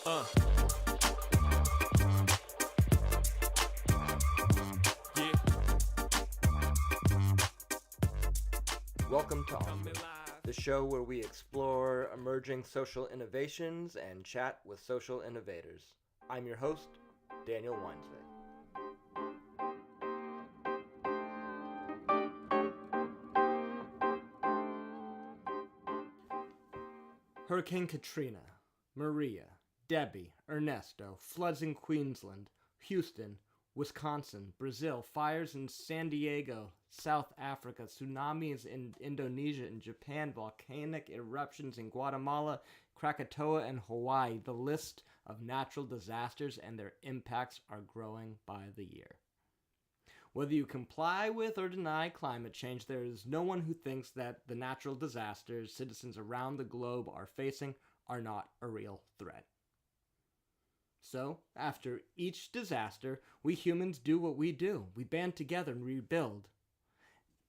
Uh, yeah. Welcome to Onwrd, the show where we explore emerging social innovations and chat with social innovators. I'm your host, Daniel Weinsvik. Hurricane Katrina, Maria, Debbie, Ernesto, floods in Queensland, Houston, Wisconsin, Brazil, fires in San Diego, South Africa, tsunamis in Indonesia and Japan, volcanic eruptions in Guatemala, Krakatoa, and Hawaii. The list of natural disasters and their impacts are growing by the year. Whether you comply with or deny climate change, there is no one who thinks that the natural disasters citizens around the globe are facing are not a real threat. So, after each disaster, we humans do what we do. We band together and rebuild.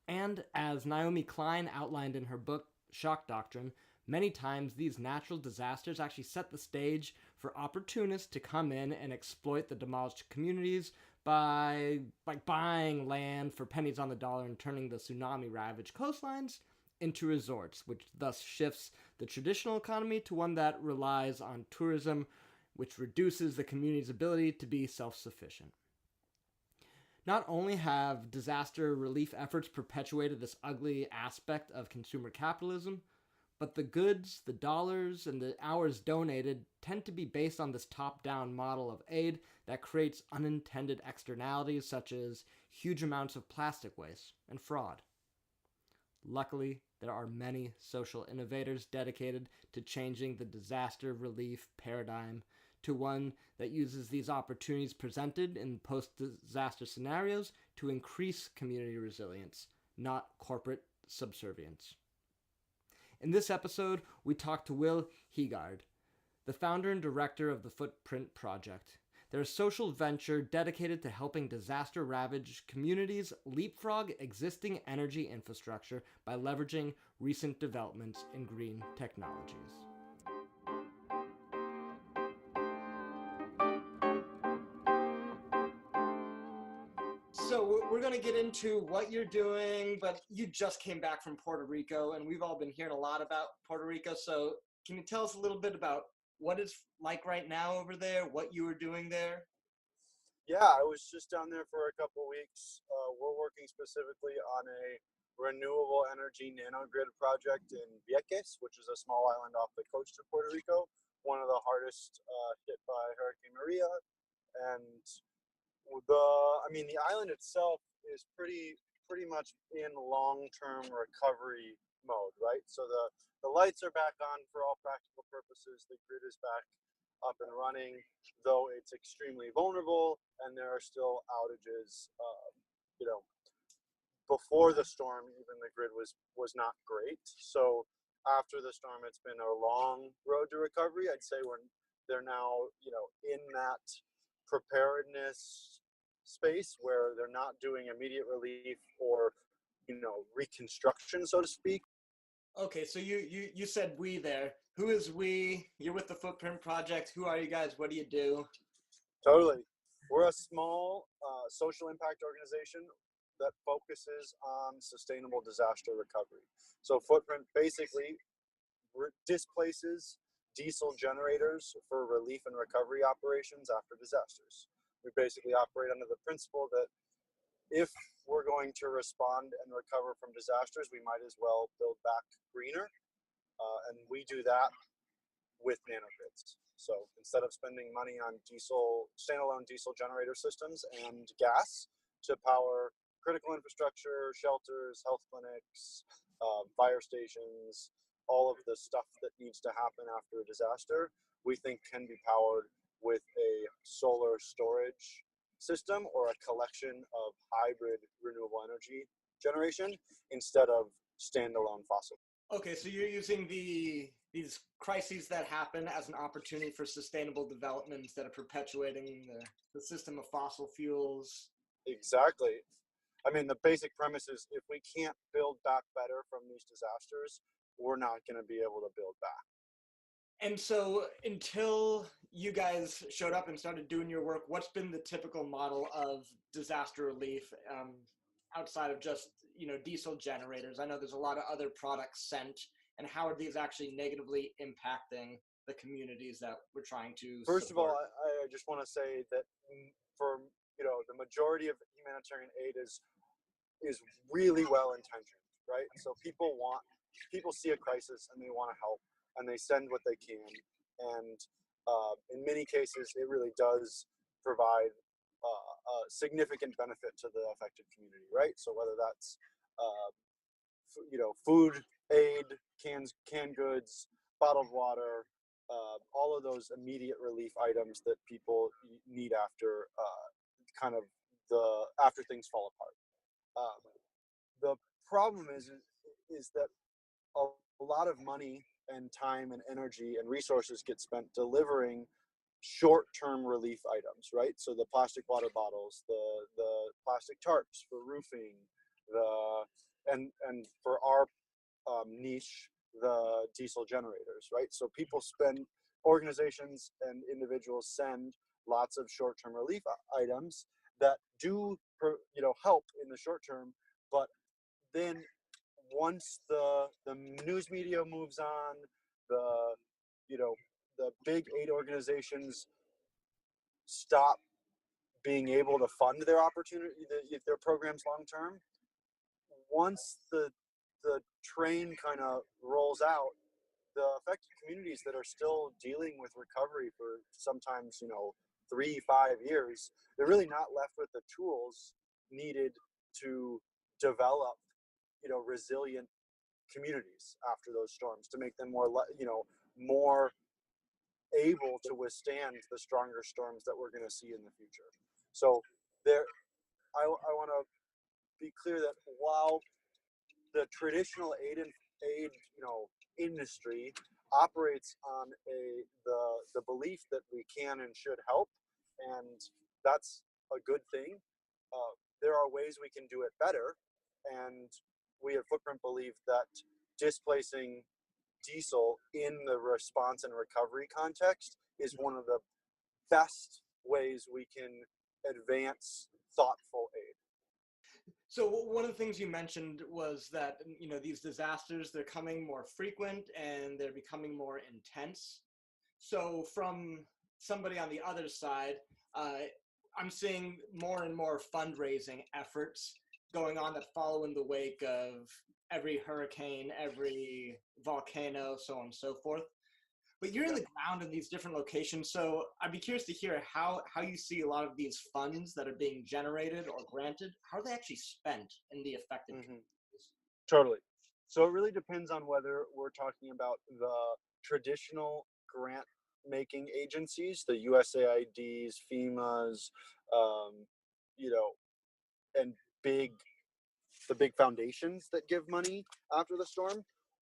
And as Naomi Klein outlined in her book, Shock Doctrine, many times these natural disasters actually set the stage for opportunists to come in and exploit the demolished communities by buying land for pennies on the dollar and turning the tsunami-ravaged coastlines into resorts, which thus shifts the traditional economy to one that relies on tourism, which reduces the community's ability to be self-sufficient. Not only have disaster relief efforts perpetuated this ugly aspect of consumer capitalism, but the goods, the dollars, and the hours donated tend to be based on this top-down model of aid that creates unintended externalities such as huge amounts of plastic waste and fraud. Luckily, there are many social innovators dedicated to changing the disaster relief paradigm to one that uses these opportunities presented in post-disaster scenarios to increase community resilience, not corporate subservience. In this episode, we talked to Will Heegaard, the founder and director of the Footprint Project. They're a social venture dedicated to helping disaster-ravaged communities leapfrog existing energy infrastructure by leveraging recent developments in green technologies. So we're going to get into what you're doing, but you just came back from Puerto Rico, and we've all been hearing a lot about Puerto Rico. So can you tell us a little bit about what it's like right now over there, what you were doing there? Yeah, I was just down there for a couple weeks. We're working specifically on a renewable energy nanogrid project in Vieques, which is a small island off the coast of Puerto Rico, one of the hardest hit by Hurricane Maria. And the island itself is pretty much in long-term recovery mode, right? So the lights are back on for all practical purposes. The grid is back up and running, though it's extremely vulnerable, and there are still outages. Before the storm, even the grid was not great. So after the storm, it's been a long road to recovery. I'd say they're now in that preparedness space where they're not doing immediate relief or reconstruction, so to speak. Okay, so you said we there. Who is we? You're with the Footprint Project. Who are you guys? What do you do? Totally. We're a small social impact organization that focuses on sustainable disaster recovery. So Footprint basically displaces diesel generators for relief and recovery operations after disasters. We basically operate under the principle that if we're going to respond and recover from disasters, we might as well build back greener. And we do that with nanogrids. So instead of spending money on standalone diesel generator systems and gas to power critical infrastructure, shelters, health clinics, fire stations, all of the stuff that needs to happen after a disaster, we think can be powered with a solar storage system or a collection of hybrid renewable energy generation instead of standalone fossil. Okay, so you're using these crises that happen as an opportunity for sustainable development instead of perpetuating the system of fossil fuels. Exactly. I mean, the basic premise is if we can't build back better from these disasters, we're not going to be able to build back. And so until you guys showed up and started doing your work, what's been the typical model of disaster relief outside of just, diesel generators? I know there's a lot of other products sent, and how are these actually negatively impacting the communities that we're trying to First of all, support? I just want to say that for the majority of humanitarian aid is really well intentioned, right? So people see a crisis and they want to help, and they send what they can, and in many cases, it really does provide a significant benefit to the affected community, right? So whether that's uh, food aid, canned goods, bottled water, all of those immediate relief items that people need after kind of after things fall apart. The problem is that a lot of money and time and energy and resources get spent delivering short-term relief items, right? So the plastic water bottles, the plastic tarps for roofing, the and for our niche, the diesel generators, right? So organizations and individuals send lots of short-term relief items that do help in the short term, but then once the news media moves on, the you know the big aid organizations stop being able to fund their their programs long term. Once the train kind of rolls out, the affected communities that are still dealing with recovery for sometimes 3-5 years, they're really not left with the tools needed to develop resilient communities after those storms, to make them more able to withstand the stronger storms that we're going to see in the future. So there, I want to be clear that while the traditional aid industry operates on the belief that we can and should help, and that's a good thing. There are ways we can do it better, and we at Footprint believe that displacing diesel in the response and recovery context is one of the best ways we can advance thoughtful aid. So one of the things you mentioned was that, these disasters, they're coming more frequent and they're becoming more intense. So from somebody on the other side, I'm seeing more and more fundraising efforts going on that follow in the wake of every hurricane, every volcano, so on and so forth. But you're in the ground in these different locations, so I'd be curious to hear how you see a lot of these funds that are being generated or granted, how are they actually spent in the affected communities? Totally. So it really depends on whether we're talking about the traditional grant making agencies, the USAIDs, FEMA's, um, you know, and the big foundations that give money after the storm,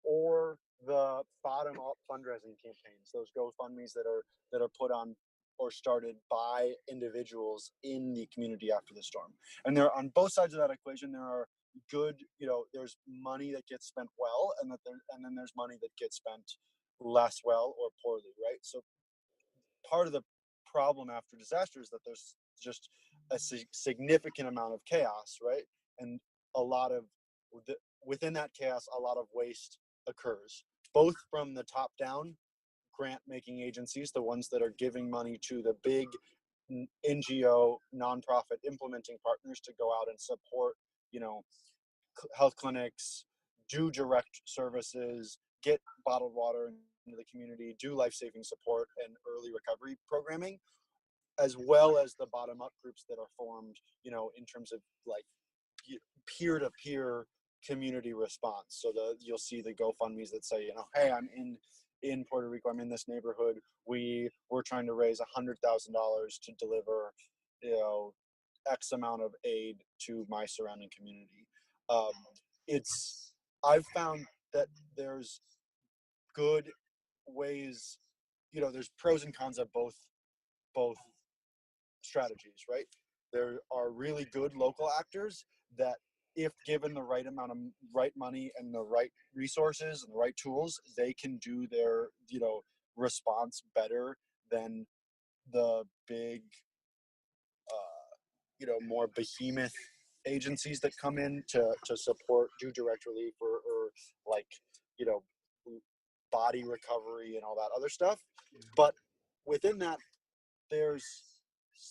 or the bottom up fundraising campaigns, those GoFundMe's that are put on or started by individuals in the community after the storm. And there, on both sides of that equation, there are good, there's money that gets spent well, and then there's money that gets spent less well or poorly, right? So part of the problem after disaster is that there's just a significant amount of chaos, right? And a lot of within that chaos, a lot of waste occurs, both from the top down grant making agencies, the ones that are giving money to the big NGO nonprofit implementing partners to go out and support, health clinics, do direct services, get bottled water into the community, do life-saving support and early recovery programming, as well as the bottom-up groups that are formed, in terms of like peer-to-peer community response. So you'll see the GoFundMe's that say, hey, I'm in Puerto Rico, I'm in this neighborhood. We're trying to raise $100,000 to deliver, X amount of aid to my surrounding community. I've found that there's good ways, there's pros and cons of both strategies, right? There are really good local actors that, if given the right amount of right money and the right resources and the right tools, they can do their response better than the big, more behemoth agencies that come in to support, do direct relief, or like, you know, body recovery and all that other stuff. But within that, there's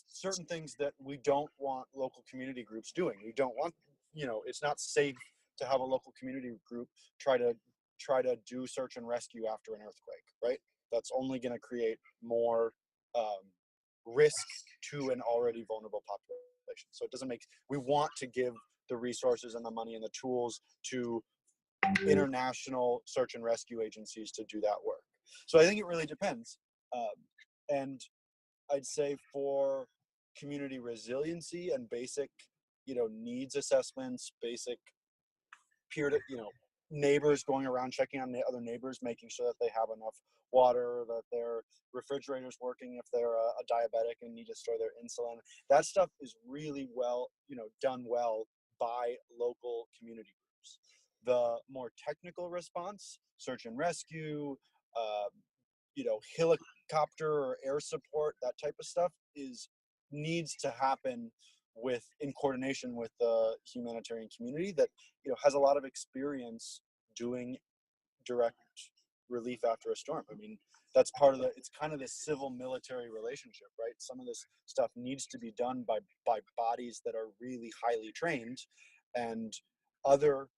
certain things that we don't want local community groups doing. We don't want, it's not safe to have a local community group try to do search and rescue after an earthquake, right? That's only going to create more risk to an already vulnerable population. So it doesn't make, we want to give the resources and the money and the tools to international search and rescue agencies to do that work. So I think it really depends. And I'd say for community resiliency and basic, needs assessments, basic peer to, neighbors going around checking on the other neighbors, making sure that they have enough water, that their refrigerator's working if they're a diabetic and need to store their insulin. That stuff is really well, done well by local community groups. The more technical response, search and rescue, helicopter or air support, that type of stuff needs to happen in coordination with the humanitarian community that has a lot of experience doing direct relief after a storm. I mean, that's part of it's kind of this civil military relationship, right? Some of this stuff needs to be done by bodies that are really highly trained, and other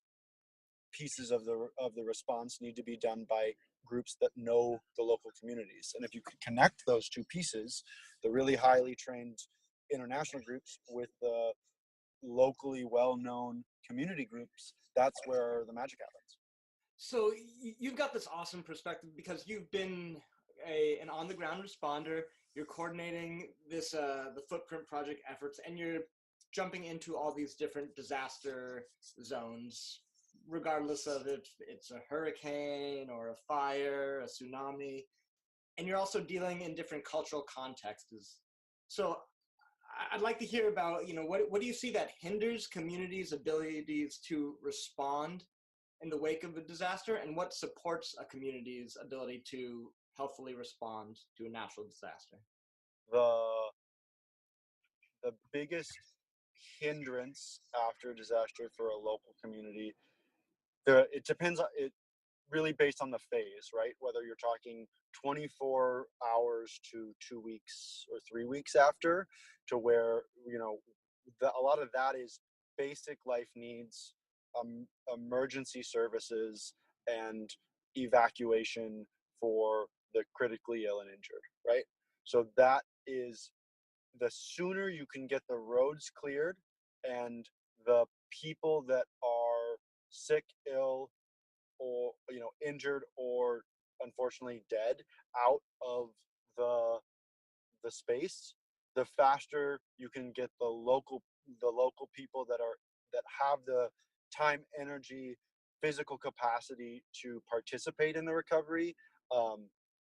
pieces of the response need to be done by groups that know the local communities. And if you could connect those two pieces, the really highly trained international groups with the locally well-known community groups, that's where the magic happens. So you've got this awesome perspective because you've been an on-the-ground responder. You're coordinating this the Footprint Project efforts, and you're jumping into all these different disaster zones, regardless of if it's a hurricane or a fire, a tsunami, and you're also dealing in different cultural contexts. So I'd like to hear about, what do you see that hinders communities' abilities to respond in the wake of a disaster, and what supports a community's ability to healthfully respond to a natural disaster? The biggest hindrance after a disaster for a local community, it depends on it, really based on the phase, right? Whether you're talking 24 hours to 2 weeks or 3 weeks after, to where, a lot of that is basic life needs, emergency services, and evacuation for the critically ill and injured, right? So that is, the sooner you can get the roads cleared and the people that are sick, ill, or injured, or unfortunately dead out of the space, the faster you can get the local people that have the time, energy, physical capacity to participate in the recovery,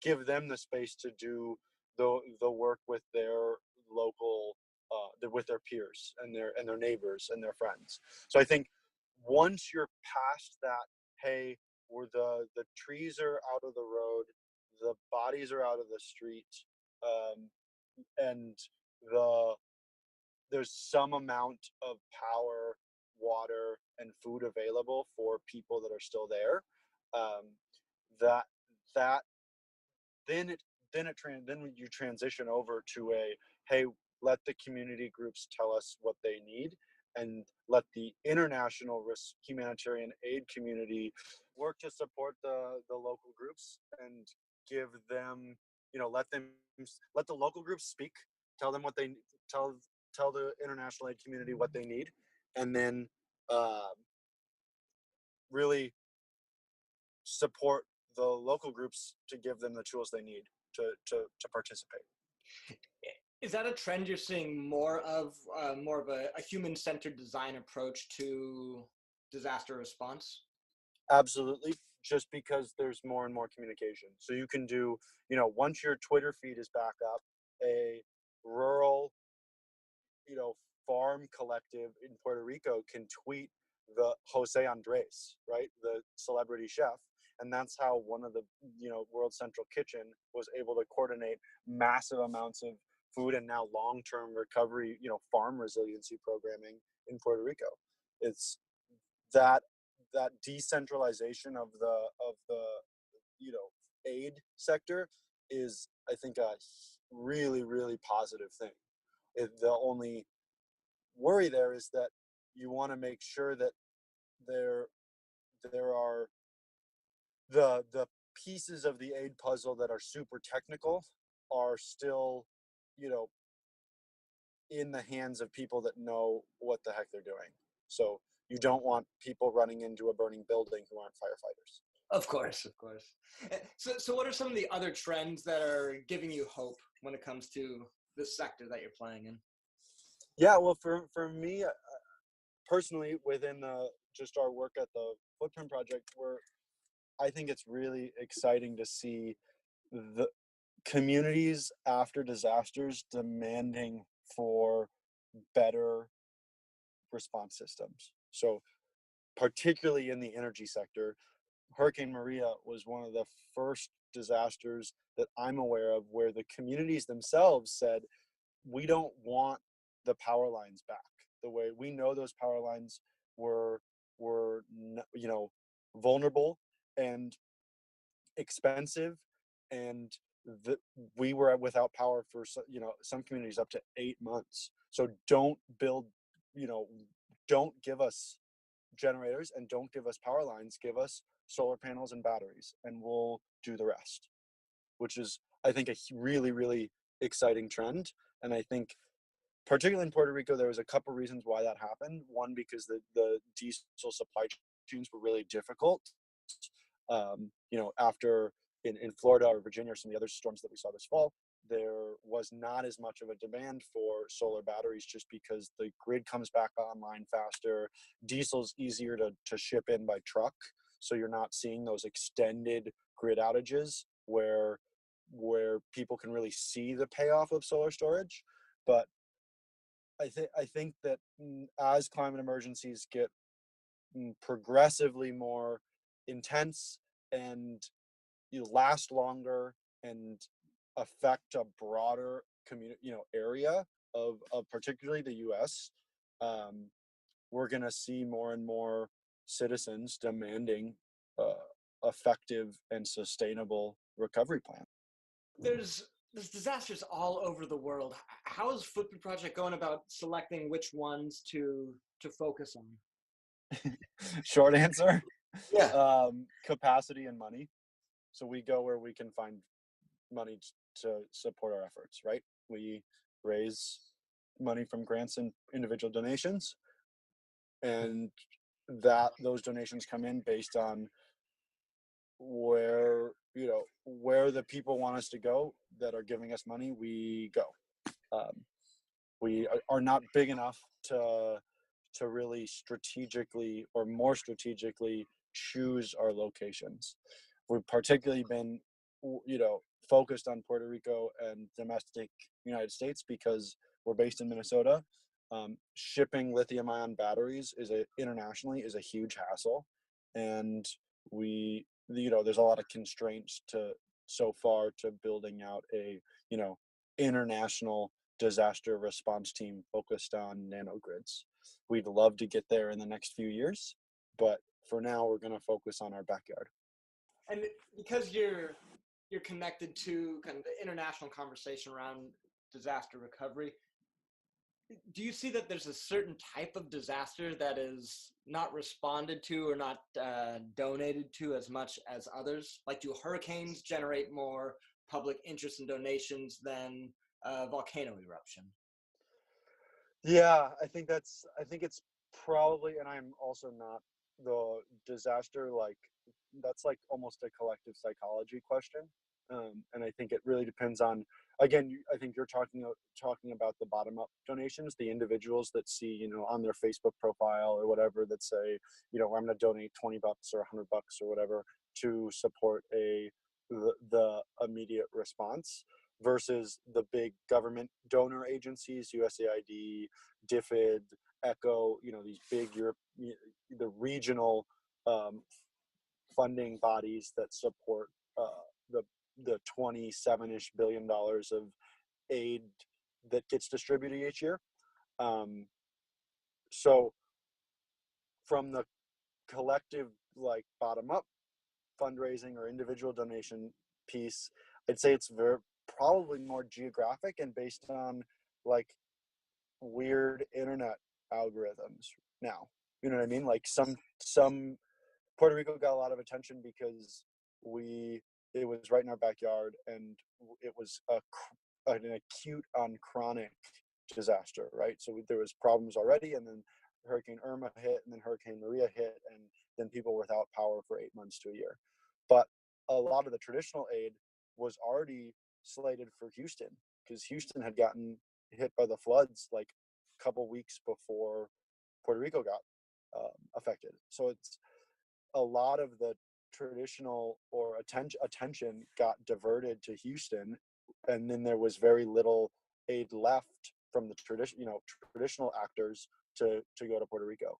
give them the space to do the work with their local, with their peers and their neighbors and their friends. So I think once you're past that, hey, where the trees are out of the road, the bodies are out of the street, and there's some amount of power, water, and food available for people that are still there. That that then you transition over to a, hey, let the community groups tell us what they need, and let the international humanitarian aid community work to support the local groups, and give them, let the local groups speak, tell them what they tell the international aid community what they need, and then really support the local groups to give them the tools they need to participate. Is that a trend you're seeing more of a human-centered design approach to disaster response? Absolutely, just because there's more and more communication. So you can do, once your Twitter feed is back up, a rural, farm collective in Puerto Rico can tweet the Jose Andres, right, the celebrity chef, And that's how one of the, World Central Kitchen was able to coordinate massive amounts of food and now long-term recovery, farm resiliency programming in Puerto Rico. It's that decentralization of the aid sector is, I think, a really, really positive thing. The only worry there is that you want to make sure that there are the pieces of the aid puzzle that are super technical are still, in the hands of people that know what the heck they're doing. So you don't want people running into a burning building who aren't firefighters. Of course, of course. So what are some of the other trends that are giving you hope when it comes to the sector that you're playing in? Yeah, well, for me personally, within just our work at the Footprint Project, I think it's really exciting to see the communities after disasters demanding for better response systems. So particularly in the energy sector, Hurricane Maria was one of the first disasters that I'm aware of where the communities themselves said, we don't want the power lines back. The way we know those power lines were vulnerable and expensive, and we were without power for some communities up to 8 months. So don't give us generators and don't give us power lines. Give us solar panels and batteries, and we'll do the rest. Which is, I think, a really, really exciting trend. And I think, particularly in Puerto Rico, there was a couple reasons why that happened. One, because the diesel supply chains were really difficult. After in Florida or Virginia or some of the other storms that we saw this fall, there was not as much of a demand for solar batteries just because the grid comes back online faster. Diesel's easier to ship in by truck, so you're not seeing those extended grid outages where people can really see the payoff of solar storage. But I think that as climate emergencies get progressively more intense and last longer and affect a broader area of particularly the U.S., we're going to see more and more citizens demanding effective and sustainable recovery plans. There's disasters all over the world. How is Footprint Project going about selecting which ones to focus on? Short answer, Yeah. capacity and money. So we go where we can find money to support our efforts, right? We raise money from grants and individual donations, and those donations come in based on where the people want us to go that are giving us money. We go. We are not big enough to really strategically or more strategically choose our locations. We've particularly been focused on Puerto Rico and domestic United States because we're based in Minnesota. Shipping lithium ion batteries internationally is a huge hassle, and there's a lot of constraints so far to building out a international disaster response team focused on nanogrids. We'd love to get there in the next few years, but for now we're going to focus on our backyard. And because you're connected to kind of the international conversation around disaster recovery, do you see that there's a certain type of disaster that is not responded to or not donated to as much as others? Like, do hurricanes generate more public interest and donations than a volcano eruption? Yeah, I think it's probably, and I'm also not the disaster, that's like almost a collective psychology question. And I think it really depends on, again, I think you're talking about the bottom up donations, the individuals that see, on their Facebook profile or whatever that say, I'm going to donate $20 or $100 or whatever to support the immediate response, versus the big government donor agencies, USAID, DFID, ECHO, these big the regional funding bodies that support the $27-ish billion of aid that gets distributed each year. So from the collective, like, bottom up fundraising or individual donation piece, I'd say it's probably more geographic and based on like weird internet algorithms now. You know what I mean? Like some Puerto Rico got a lot of attention because it was right in our backyard, and it was an acute on chronic disaster, right? So there was problems already, and then Hurricane Irma hit, and then Hurricane Maria hit, and then people were without power for 8 months to a year. But a lot of the traditional aid was already slated for Houston, because Houston had gotten hit by the floods like a couple weeks before Puerto Rico got affected. So it's a lot of the traditional or attention got diverted to Houston, and then there was very little aid left from the traditional actors to go to Puerto Rico.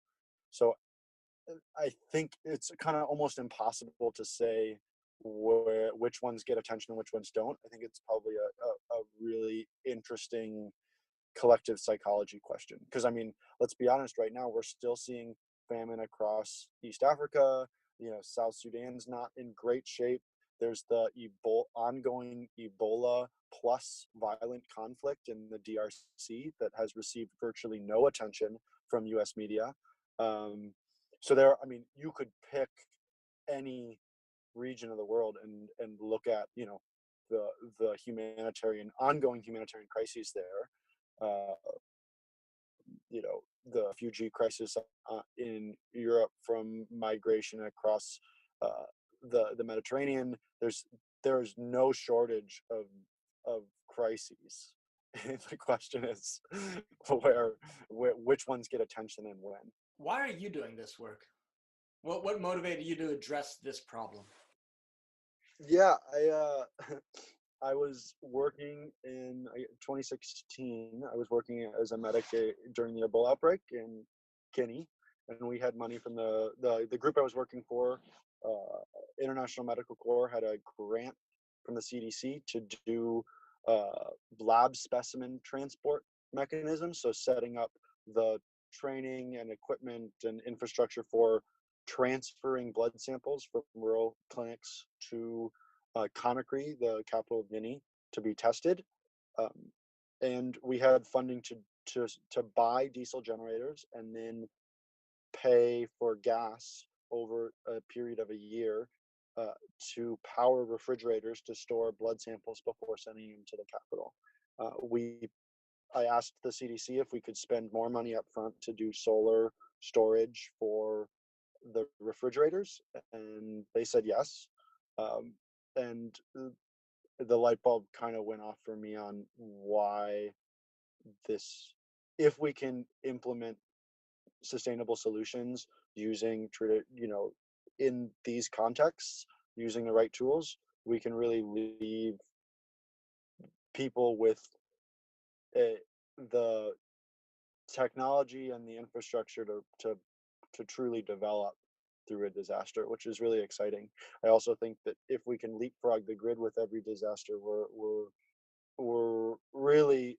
So I think it's kind of almost impossible to say which ones get attention and which ones don't. I think it's probably a really interesting collective psychology question, because I mean, let's be honest, right now we're still seeing famine across East Africa. South Sudan's not in great shape. There's the ongoing Ebola plus violent conflict in the DRC that has received virtually no attention from US media. So I mean, you could pick any region of the world and look at the ongoing humanitarian crises there. The refugee crisis in Europe from migration across the Mediterranean. There's no shortage of crises. The question is which ones get attention and when. Why are you doing this work? What motivated you to address this problem? Yeah, I was working in 2016. I was working as a medic during the Ebola outbreak in Guinea, and we had money from the group I was working for. International Medical Corps had a grant from the CDC to do lab specimen transport mechanisms. So setting up the training and equipment and infrastructure for transferring blood samples from rural clinics to Conakry, the capital of Guinea, to be tested. And we had funding to buy diesel generators and then pay for gas over a period of a year to power refrigerators to store blood samples before sending them to the capital. I asked the CDC if we could spend more money up front to do solar storage for the refrigerators, and they said yes. And the light bulb kind of went off for me on why if we can implement sustainable solutions using in these contexts, using the right tools, we can really leave people with the technology and the infrastructure to truly develop through a disaster, which is really exciting. I also think that if we can leapfrog the grid with every disaster, we're really,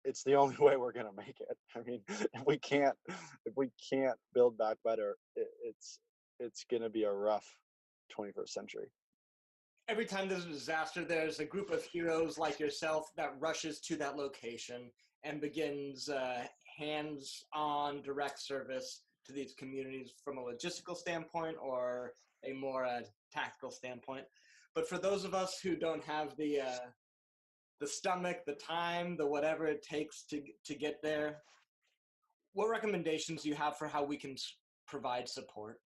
it's the only way we're gonna make it. I mean, if we can't build back better, it's gonna be a rough 21st century. Every time there's a disaster, there's a group of heroes like yourself that rushes to that location and begins hands-on direct service to these communities from a logistical standpoint or a more tactical standpoint. But for those of us who don't have the stomach, the time, the whatever it takes to get there, what recommendations do you have for how we can provide support?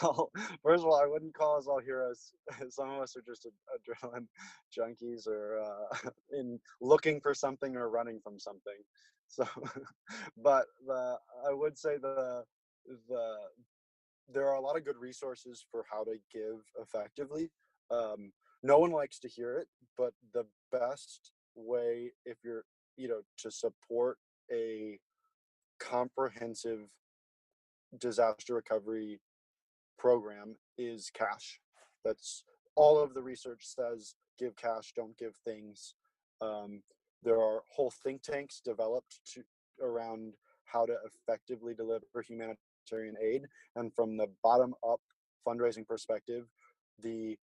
Well, first of all, I wouldn't call us all heroes. Some of us are just adrenaline junkies, or in looking for something or running from something. So, but I would say there are a lot of good resources for how to give effectively. No one likes to hear it, but the best way, if you're to support a comprehensive disaster recovery program is cash. That's all of the research says: give cash, don't give things. There are whole think tanks developed around how to effectively deliver humanitarian aid, and from the bottom up fundraising perspective, the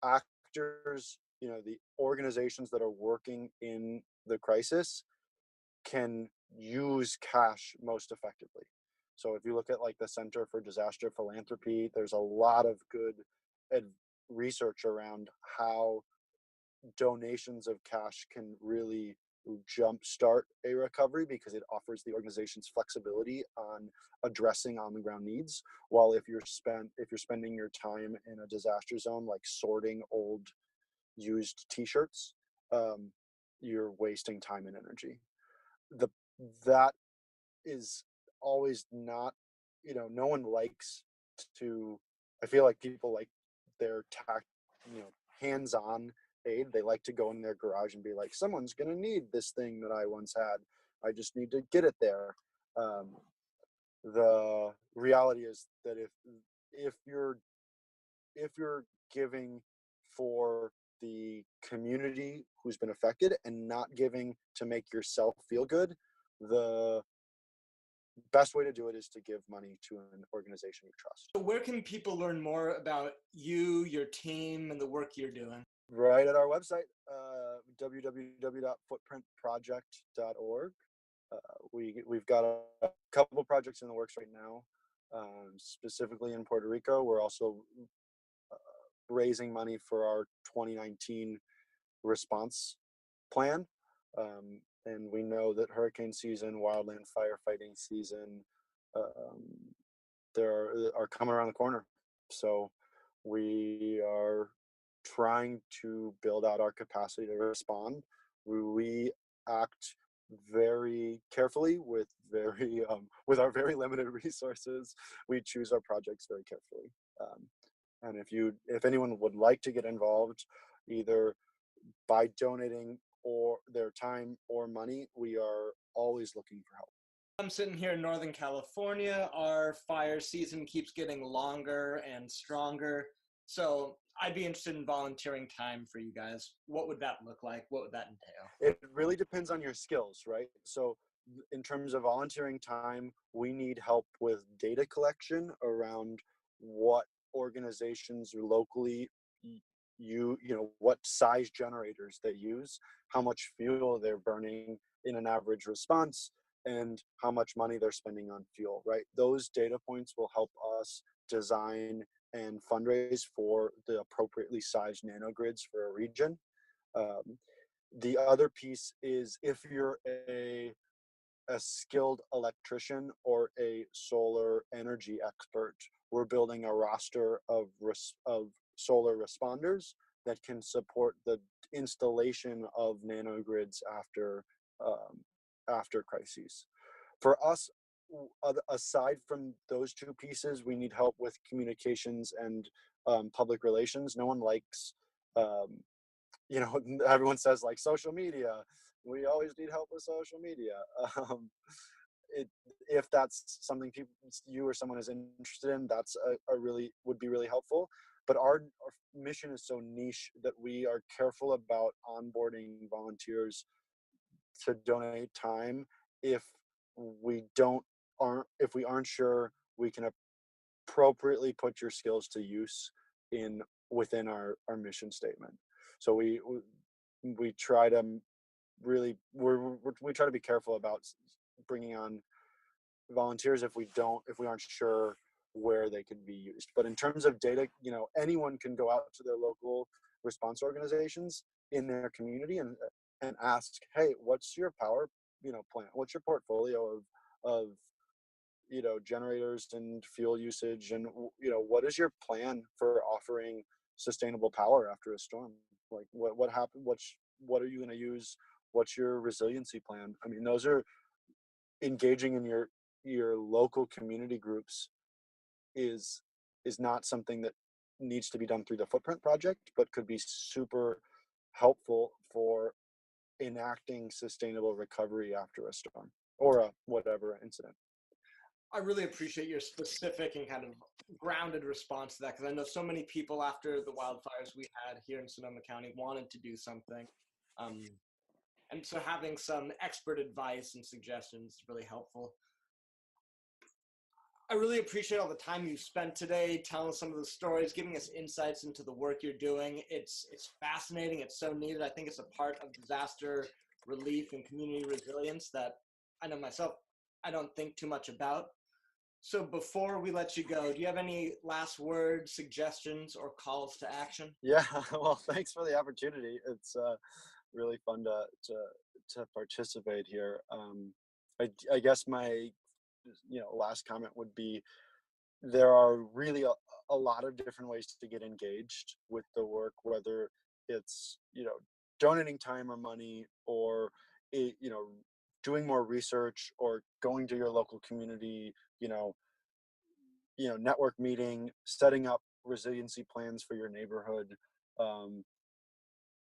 actors, the organizations that are working in the crisis can use cash most effectively. So if you look at like the Center for Disaster Philanthropy, there's a lot of good research around how donations of cash can really jumpstart a recovery, because it offers the organizations flexibility on addressing on the ground needs. While if you're spending your time in a disaster zone, like sorting old used t-shirts, you're wasting time and energy. That is always not, no one likes to, I feel like people like their hands-on aid. They like to go in their garage and be like, someone's going to need this thing that I once had, I just need to get it there. The reality is that if you're giving for the community who's been affected and not giving to make yourself feel good, the best way to do it is to give money to an organization you trust. So where can people learn more about you, your team, and the work you're doing? Right at our website, www.footprintproject.org. We've got a couple projects in the works right now, specifically in Puerto Rico. We're also raising money for our 2019 response plan. And we know that hurricane season, wildland firefighting season, are coming around the corner. So we are trying to build out our capacity to respond. We act very carefully with our very limited resources. We choose our projects very carefully. And if anyone would like to get involved, either by donating or their time or money, we are always looking for help. I'm sitting here in Northern California. Our fire season keeps getting longer and stronger. So I'd be interested in volunteering time for you guys. What would that look like? What would that entail? It really depends on your skills, right? So in terms of volunteering time, we need help with data collection around what organizations locally what size generators they use, how much fuel they're burning in an average response, and how much money they're spending on fuel, right? Those data points will help us design and fundraise for the appropriately sized nanogrids for a region. The other piece is, if you're a skilled electrician or a solar energy expert, we're building a roster of solar responders that can support the installation of nanogrids after crises. For us, aside from those two pieces, we need help with communications and public relations. No one likes, everyone says like social media. We always need help with social media. If that's something you or someone is interested in, that's would be really helpful. But our mission is so niche that we are careful about onboarding volunteers to donate time if we aren't sure we can appropriately put your skills to use within our mission statement. So we try to we try to be careful about bringing on volunteers if we aren't sure where they could be used. But in terms of data, anyone can go out to their local response organizations in their community and ask, hey, what's your power plant? What's your portfolio of generators and fuel usage, and what is your plan for offering sustainable power after a storm? Like what happened? What are you going to use? What's your resiliency plan? I mean, those are engaging in your local community groups is not something that needs to be done through the Footprint Project, but could be super helpful for enacting sustainable recovery after a storm or a whatever incident. I really appreciate your specific and kind of grounded response to that, because I know so many people after the wildfires we had here in Sonoma County wanted to do something. And so having some expert advice and suggestions is really helpful. I really appreciate all the time you spent today telling some of the stories, giving us insights into the work you're doing. It's fascinating. It's so needed. I think it's a part of disaster relief and community resilience that I know myself, I don't think too much about. So before we let you go, do you have any last words, suggestions, or calls to action? Yeah, well, thanks for the opportunity. It's really fun to participate here. I guess my last comment would be there are really a lot of different ways to get engaged with the work, whether it's donating time or money, or doing more research, or going to your local community, network meeting, setting up resiliency plans for your neighborhood. Um,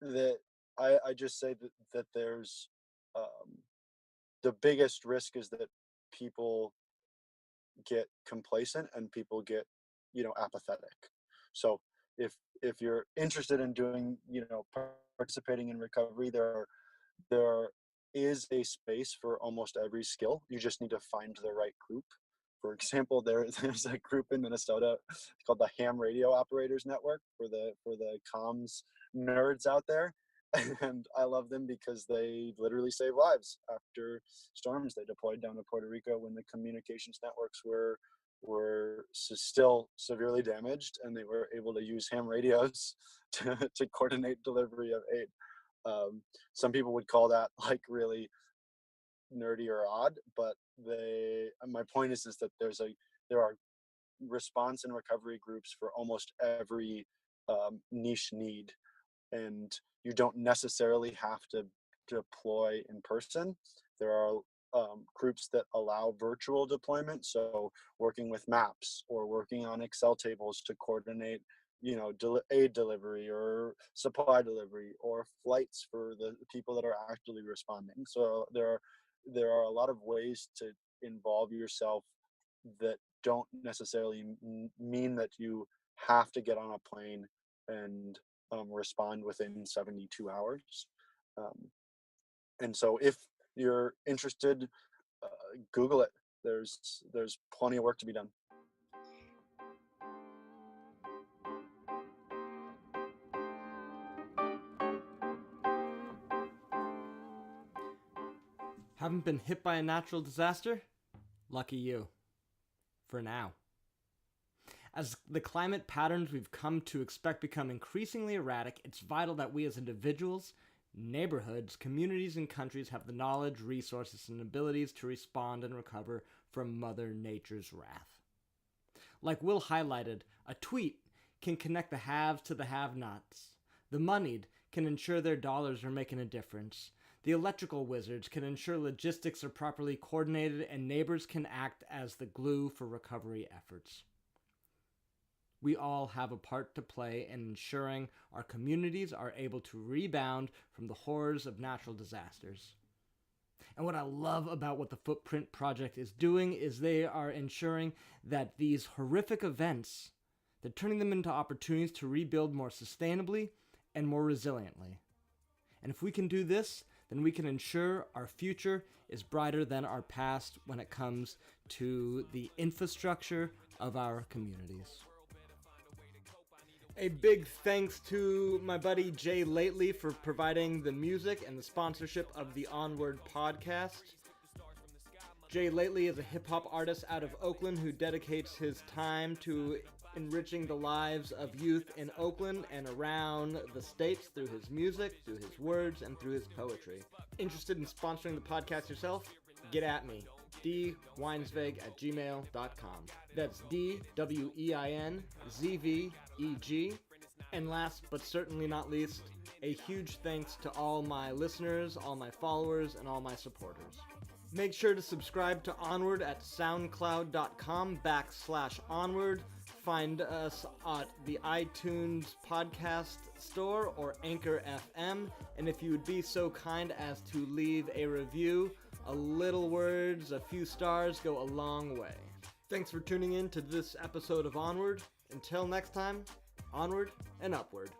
that I just say that there's the biggest risk is that people get complacent and people get apathetic. So if you're interested in doing participating in recovery, there is a space for almost every skill. You just need to find the right group. For example, there's a group in Minnesota called the Ham Radio Operators Network for the comms nerds out there. And I love them because they literally save lives after storms. They deployed down to Puerto Rico when the communications networks were still severely damaged, and they were able to use ham radios to coordinate delivery of aid. Some people would call that like really nerdy or odd, but my point is that there are response and recovery groups for almost every niche need, and you don't necessarily have to deploy in person. There are groups that allow virtual deployment, so working with maps or working on Excel tables to coordinate aid delivery or supply delivery or flights for the people that are actually responding. So there are a lot of ways to involve yourself that don't necessarily mean that you have to get on a plane and respond within 72 hours. And so if you're interested, Google it. There's plenty of work to be done. Haven't been hit by a natural disaster? Lucky you. For now. As the climate patterns we've come to expect become increasingly erratic, it's vital that we as individuals, neighborhoods, communities, and countries have the knowledge, resources, and abilities to respond and recover from Mother Nature's wrath. Like Will highlighted, a tweet can connect the haves to the have-nots. The moneyed can ensure their dollars are making a difference. The electrical wizards can ensure logistics are properly coordinated, and neighbors can act as the glue for recovery efforts. We all have a part to play in ensuring our communities are able to rebound from the horrors of natural disasters. And what I love about what the Footprint Project is doing is they are ensuring that these horrific events, they're turning them into opportunities to rebuild more sustainably and more resiliently. And if we can do this, then we can ensure our future is brighter than our past when it comes to the infrastructure of our communities. A big thanks to my buddy Jay Lately for providing the music and the sponsorship of the Onwrd podcast. Jay Lately is a hip-hop artist out of Oakland who dedicates his time to enriching the lives of youth in Oakland and around the states through his music, through his words, and through his poetry. Interested in sponsoring the podcast yourself? Get at me. dwinesveg@gmail.com. That's DWEINZVEG. And last but certainly not least, a huge thanks to all my listeners, all my followers, and all my supporters. Make sure to subscribe to Onwrd at soundcloud.com/Onwrd. Find us at the iTunes podcast store or Anchor FM. And if you would be so kind as to leave a review, a little words, a few stars go a long way. Thanks for tuning in to this episode of Onward. Until next time, onward and upward.